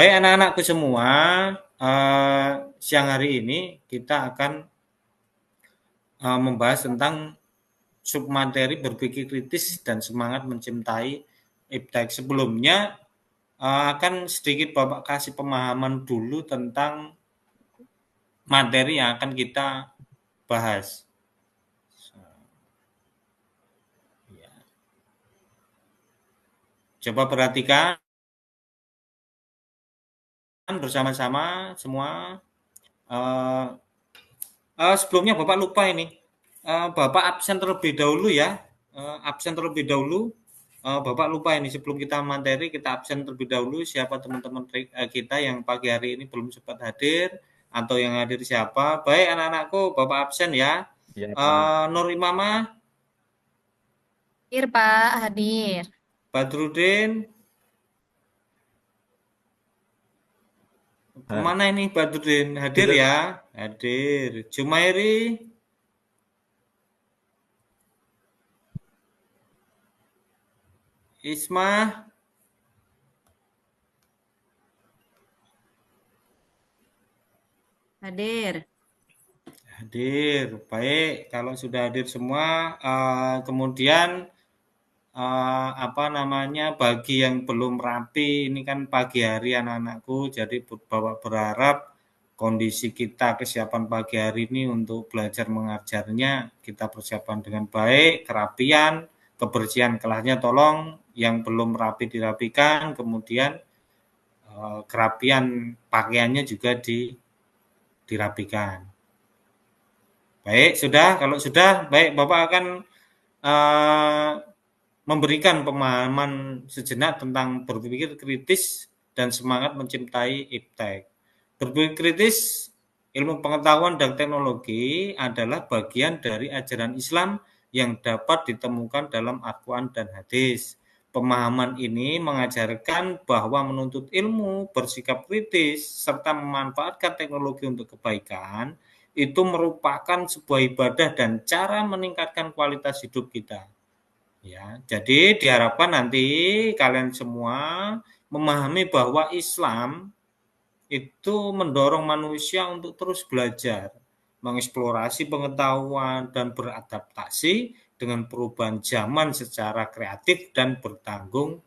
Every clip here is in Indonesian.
Baik anak-anakku semua, siang hari ini kita akan membahas tentang submateri berpikir kritis dan semangat mencintai iptek. Sebelumnya akan sedikit Bapak kasih pemahaman dulu tentang materi yang akan kita bahas. Coba perhatikan bersama-sama semua. Sebelumnya Bapak lupa ini. Bapak absen terlebih dahulu ya. Absen terlebih dahulu. Bapak lupa ini sebelum kita materi kita absen terlebih dahulu siapa teman-teman kita yang pagi hari ini belum sempat hadir atau yang hadir siapa. Baik anak-anakku, Bapak absen ya. Ya, Pak. Nur Imamah, Hadir, Pak. Hadir. Badrudin, kemana ini Badrudin? Hadir Hadir. ya? Hadir. Jumairi, Isma, Hadir. hadir. Baik, kalau sudah hadir semua, kemudian apa namanya bagi yang belum rapi ini kan pagi hari anak-anakku, jadi Bapak berharap kondisi kita kesiapan pagi hari ini untuk belajar mengajarnya kita persiapkan dengan baik, kerapian, kebersihan kelasnya tolong yang belum rapi dirapikan, kemudian kerapian pakaiannya juga dirapikan. Baik, sudah. Kalau sudah, baik Bapak akan memberikan pemahaman sejenak tentang berpikir kritis dan semangat mencintai iptek. Berpikir kritis, ilmu pengetahuan dan teknologi adalah bagian dari ajaran Islam yang dapat ditemukan dalam Al-Quran dan hadis. Pemahaman ini mengajarkan bahwa menuntut ilmu, bersikap kritis, serta memanfaatkan teknologi untuk kebaikan itu merupakan sebuah ibadah dan cara meningkatkan kualitas hidup kita. Ya, jadi diharapkan nanti kalian semua memahami bahwa Islam itu mendorong manusia untuk terus belajar, mengeksplorasi pengetahuan dan beradaptasi dengan perubahan zaman secara kreatif dan bertanggung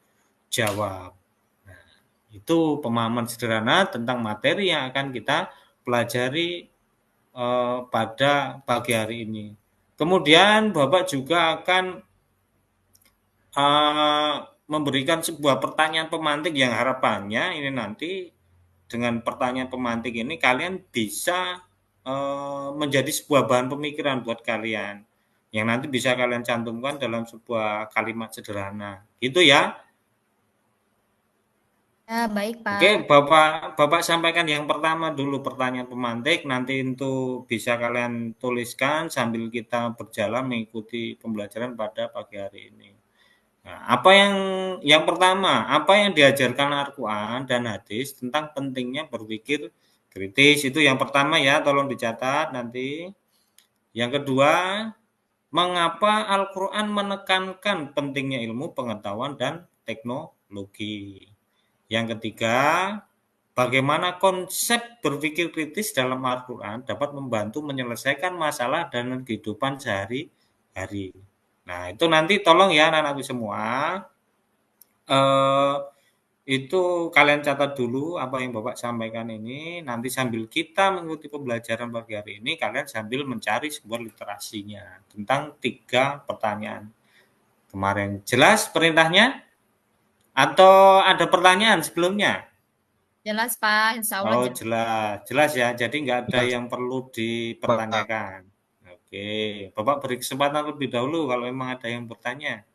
jawab. Nah, itu pemahaman sederhana tentang materi yang akan kita pelajari pada pagi hari ini. Kemudian Bapak juga akan memberikan sebuah pertanyaan pemantik yang harapannya ini nanti dengan pertanyaan pemantik ini kalian bisa menjadi sebuah bahan pemikiran buat kalian yang nanti bisa kalian cantumkan dalam sebuah kalimat sederhana. Gitu ya. Ya, baik, Pak. Oke, Bapak sampaikan yang pertama dulu pertanyaan pemantik, nanti itu bisa kalian tuliskan sambil kita berjalan mengikuti pembelajaran pada pagi hari ini. Nah, yang pertama, apa yang diajarkan Al-Quran dan hadis tentang pentingnya berpikir kritis itu yang pertama ya, tolong dicatat nanti. Yang kedua, mengapa Al-Quran menekankan pentingnya ilmu pengetahuan dan teknologi. Yang ketiga, bagaimana konsep berpikir kritis dalam Al-Quran dapat membantu menyelesaikan masalah dalam kehidupan sehari-hari. Nah, itu nanti tolong ya anak-anakku semua, itu kalian catat dulu apa yang Bapak sampaikan ini, nanti sambil kita mengikuti pembelajaran pagi hari ini, kalian sambil mencari sumber literasinya tentang 3 pertanyaan kemarin. Jelas perintahnya? Atau ada pertanyaan sebelumnya? Jelas, Pak. Insya Allah Oh, jelas. jelas. Jelas ya, jadi nggak ada Jelas, yang perlu Pak. dipertanyakan. Oke, Bapak beri kesempatan lebih dahulu kalau memang ada yang bertanya.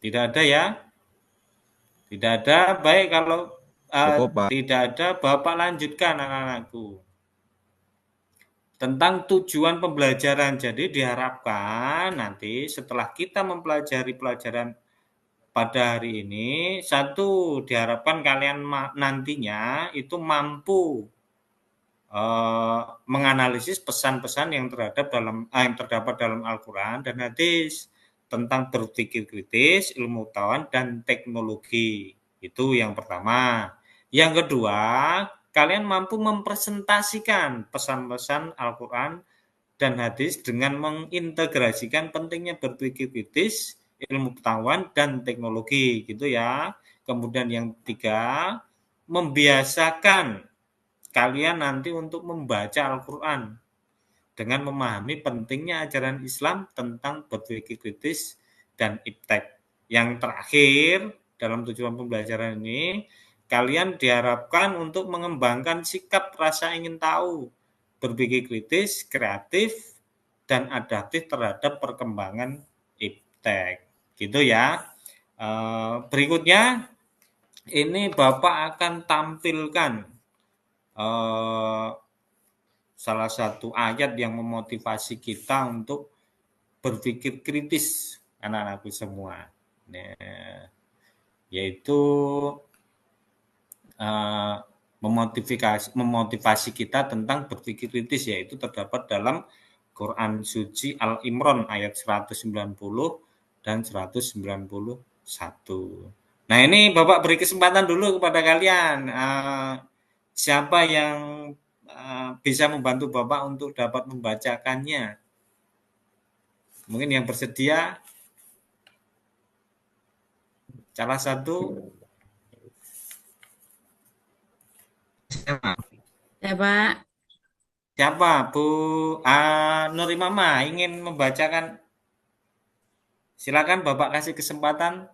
Tidak ada ya? Tidak ada. Baik, kalau Cukup, Pak. tidak ada, Bapak lanjutkan anak-anakku. Tentang tujuan pembelajaran. Jadi diharapkan nanti setelah kita mempelajari pelajaran pada hari ini, satu diharapkan kalian nantinya itu mampu menganalisis pesan-pesan yang terdapat dalam Al-Quran dan hadis. tentang berpikir kritis, ilmu pengetahuan, dan teknologi. Itu yang pertama. Yang kedua, kalian mampu mempresentasikan pesan-pesan Al-Quran dan hadis dengan mengintegrasikan pentingnya berpikir kritis, ilmu pengetahuan, dan teknologi. Gitu ya. Kemudian yang ketiga, membiasakan kalian nanti untuk membaca Al-Quran dengan memahami pentingnya ajaran Islam tentang berpikir kritis dan iptek. Yang terakhir, dalam tujuan pembelajaran ini, kalian diharapkan untuk mengembangkan sikap rasa ingin tahu, berpikir kritis, kreatif, dan adaptif terhadap perkembangan iptek. Gitu ya. Berikutnya, ini Bapak akan tampilkan salah satu ayat yang memotivasi kita untuk berpikir kritis anak-anakku semua. Nah, yaitu memotivasi kita tentang berpikir kritis, yaitu terdapat dalam Quran Suci Al-Imran ayat 190 dan 191. Nah, ini Bapak beri kesempatan dulu kepada kalian. Siapa yang bisa membantu Bapak untuk dapat membacakannya? Mungkin yang bersedia, salah satu. Ya, Pak. Siapa? Bu Nuri Mama ingin membacakan? Silakan Bapak kasih kesempatan.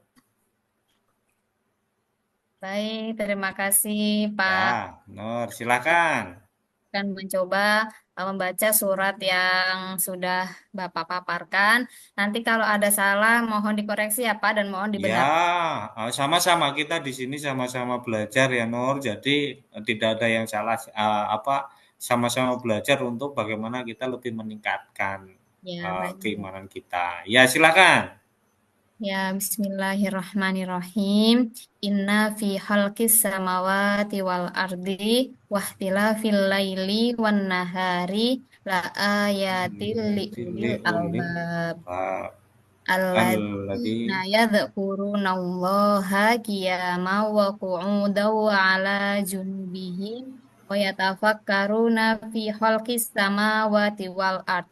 Baik, terima kasih Pak. Ya, Nur, silakan. Akan mencoba membaca surat yang sudah Bapak paparkan. Nanti kalau ada salah mohon dikoreksi ya Pak dan mohon dibenarkan. Ya, sama-sama kita di sini sama-sama belajar ya Nur. Jadi tidak ada yang salah. Sama-sama belajar untuk bagaimana kita lebih meningkatkan Ya, baik. keimanan kita. Ya, silakan. Ya, bismillahirrahmanirrahim. Inna fi khalqis samawati wal ardi wahtilafil laili wan nahari la ayatil liulil albab. Alladzina yadhkurunallaha qiyaman wa qu'udan wa 'ala junubihim wa yatafakkaruna fi khalqis samawati wal ard.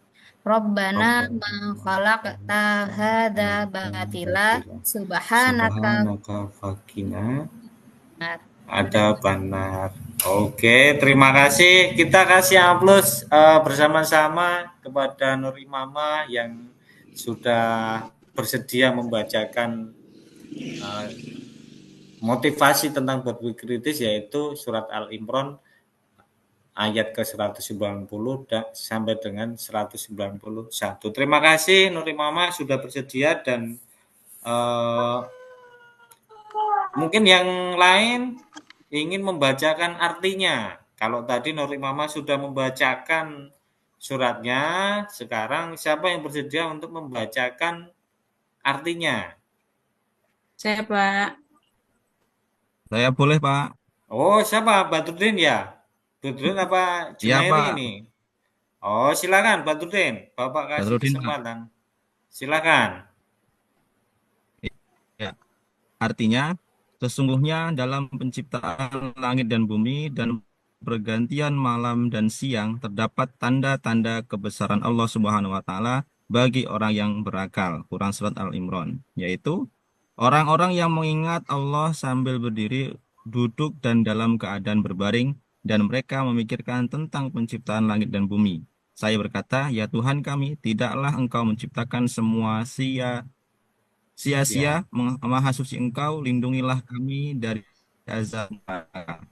Rabbana ma khalaqta hadza batila subhanaka Fakina ada benar. Oke, terima kasih. Kita kasih aplaus bersama-sama kepada Nuri Mama yang sudah bersedia membacakan motivasi tentang berpikir kritis, yaitu surat Al-Imran ayat ke-190 sampai dengan 191. Terima kasih Nuri Mama sudah bersedia dan mungkin yang lain ingin membacakan artinya. Kalau tadi Nuri Mama sudah membacakan suratnya, sekarang siapa yang bersedia untuk membacakan artinya? Saya, Pak. Saya boleh, Pak. Oh, siapa? Badrudin ya? Badrudin apa Iya, Junairi Pak. ini? Oh, silakan Badrudin. Bapak kasih Badrudin, Pak. kesempatan. Silakan. Ya. Artinya, sesungguhnya dalam penciptaan langit dan bumi dan pergantian malam dan siang terdapat tanda-tanda kebesaran Allah Subhanahu wa taala bagi orang yang berakal. Quran surat Al-Imran, yaitu orang-orang yang mengingat Allah sambil berdiri, duduk dan dalam keadaan berbaring dan mereka memikirkan tentang penciptaan langit dan bumi. Saya berkata, ya Tuhan kami, tidaklah Engkau menciptakan semua sia-sia, Maha suci Engkau, lindungilah kami dari azab neraka.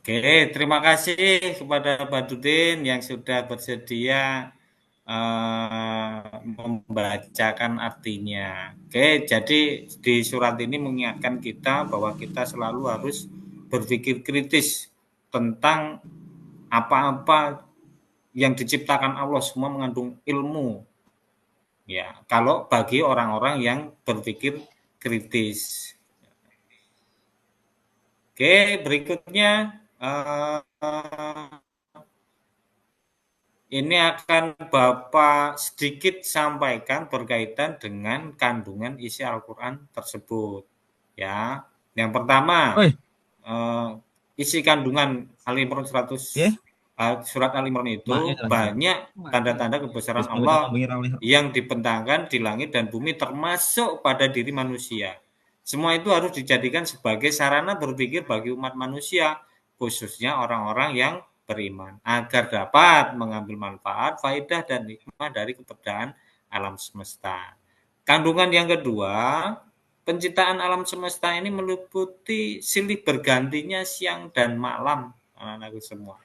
Oke, terima kasih kepada Badrudin yang sudah bersedia membacakan artinya. Oke, jadi di surat ini mengingatkan kita bahwa kita selalu harus berpikir kritis tentang apa-apa yang diciptakan Allah, semua mengandung ilmu. Ya, kalau bagi orang-orang yang berpikir kritis. Oke, berikutnya ini akan Bapak sedikit sampaikan berkaitan dengan kandungan isi Al-Quran tersebut. Ya, yang pertama, Oi, isi kandungan Al-Imran ya, surat Al-Imran itu maknya banyak tanda-tanda kebesaran terus pamit Allah mengira oleh yang dibentangkan di langit dan bumi termasuk pada diri manusia. Semua itu harus dijadikan sebagai sarana berpikir bagi umat manusia, khususnya orang-orang yang beriman, agar dapat mengambil manfaat, faedah, dan hikmah dari keberadaan alam semesta. Kandungan yang kedua, penciptaan alam semesta ini meliputi silih bergantinya siang dan malam, anak-anakku semua.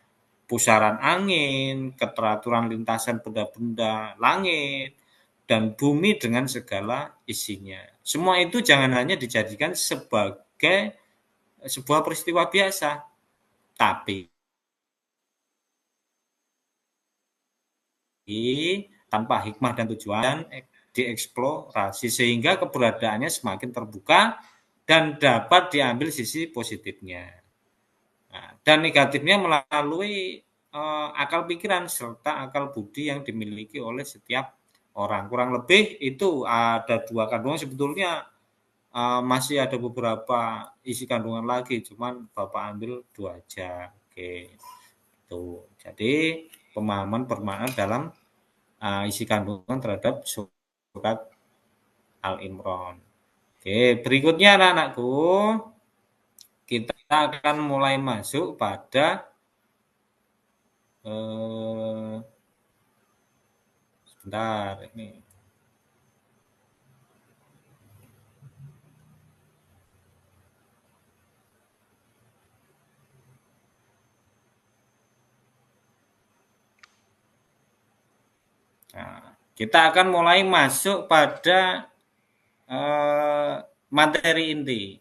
Pusaran angin, keteraturan lintasan benda-benda langit, dan bumi dengan segala isinya. Semua itu jangan hanya dijadikan sebagai sebuah peristiwa biasa, tapi tanpa hikmah dan tujuan dieksplorasi sehingga keberadaannya semakin terbuka dan dapat diambil sisi positifnya. Nah, dan negatifnya melalui akal pikiran serta akal budi yang dimiliki oleh setiap orang. Kurang lebih itu ada 2 kandungan, sebetulnya masih ada beberapa isi kandungan lagi, cuman Bapak ambil 2 aja. Oke. Tuh. Jadi pemahaman bermakna dalam isi kandungan terhadap surat Al-Imran. Oke, berikutnya anak-anakku, kita akan mulai masuk pada sebentar ini. Nah, kita akan mulai masuk pada materi inti.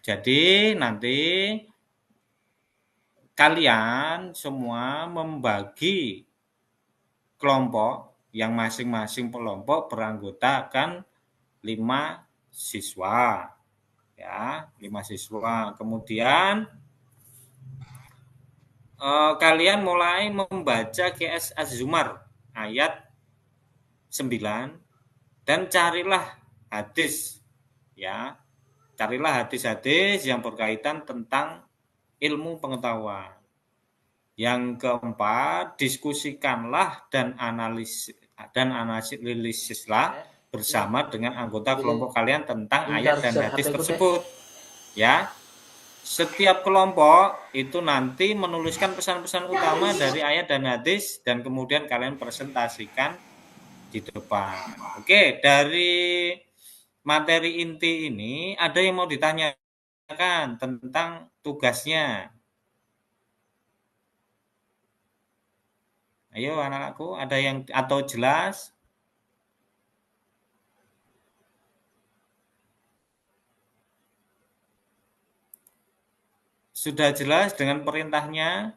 Jadi nanti kalian semua membagi kelompok yang masing-masing kelompok beranggotakan 5 siswa. Ya, 5 siswa. Kemudian kalian mulai membaca QS Az-Zumar ayat 9 dan carilah hadis, ya. Carilah hadis-hadis yang berkaitan tentang ilmu pengetahuan. Yang keempat, diskusikanlah dan analisislah bersama dengan anggota kelompok kalian tentang ayat dan hadis tersebut. Ya. Setiap kelompok itu nanti menuliskan pesan-pesan utama dari ayat dan hadis dan kemudian kalian presentasikan di depan. Oke, dari materi inti ini ada yang mau ditanyakan tentang tugasnya? Ayo anak-anakku, ada yang atau jelas? Sudah jelas dengan perintahnya?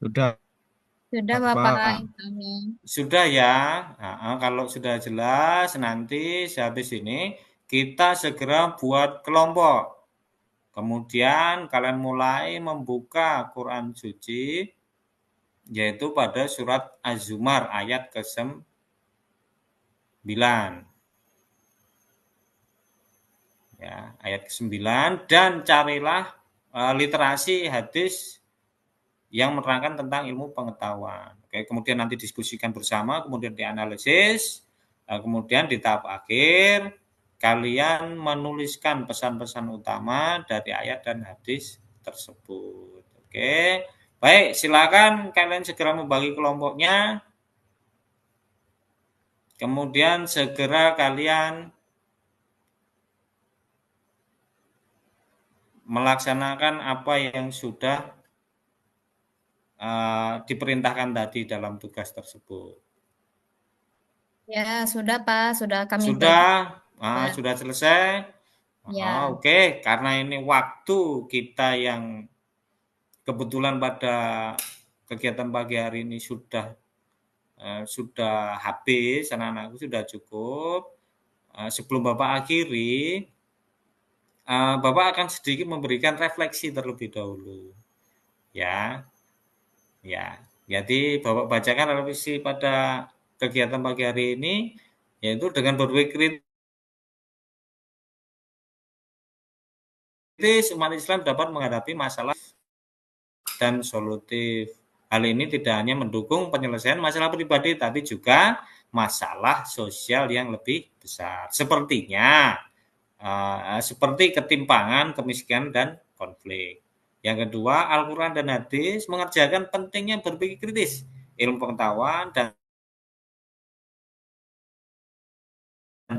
sudah Sudah Bapak Pak. kami. Sudah ya. Nah, kalau sudah jelas nanti sehabis ini kita segera buat kelompok. Kemudian kalian mulai membuka Quran suci yaitu pada surat Az-Zumar ayat ke-9. Ya, ayat ke-9 dan carilah literasi hadis yang menerangkan tentang ilmu pengetahuan. Oke, kemudian nanti diskusikan bersama, kemudian dianalisis, kemudian di tahap akhir kalian menuliskan pesan-pesan utama dari ayat dan hadis tersebut. Oke, baik, silakan kalian segera membagi kelompoknya. Kemudian segera kalian melaksanakan apa yang sudah diperintahkan tadi dalam tugas tersebut. Ya, sudah Pak, sudah kami bagi. Sudah, sudah selesai. Ya. Oke, karena ini waktu kita yang kebetulan pada kegiatan pagi hari ini sudah habis, anak-anakku sudah cukup. Sebelum Bapak akhiri, Bapak akan sedikit memberikan refleksi terlebih dahulu. Ya. Jadi Bapak bacakan revisi pada kegiatan pagi hari ini, yaitu dengan berpikir kritis umat Islam dapat menghadapi masalah dan solutif. Hal ini tidak hanya mendukung penyelesaian masalah pribadi, tapi juga masalah sosial yang lebih besar. Seperti ketimpangan, kemiskinan, dan konflik. Yang kedua, Al-Quran dan hadis mengerjakan pentingnya berpikir kritis, ilmu pengetahuan, dan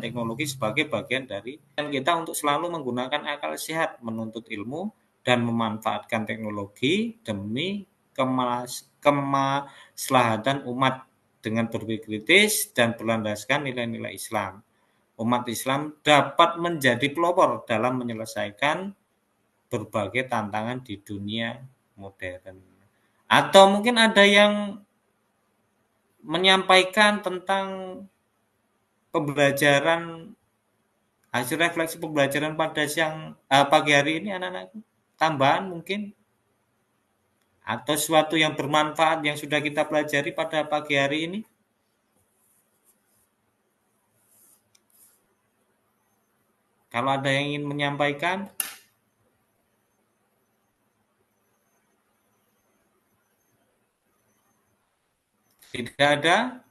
teknologi sebagai bagian dari kita untuk selalu menggunakan akal sehat, menuntut ilmu, dan memanfaatkan teknologi demi kemaslahatan umat dengan berpikir kritis dan berlandaskan nilai-nilai Islam. Umat Islam dapat menjadi pelopor dalam menyelesaikan berbagai tantangan di dunia modern. Atau mungkin ada yang menyampaikan tentang pembelajaran hasil refleksi pembelajaran pada pagi hari ini anak-anakku, tambahan mungkin atau sesuatu yang bermanfaat yang sudah kita pelajari pada pagi hari ini. Kalau ada yang ingin menyampaikan, tidak ada.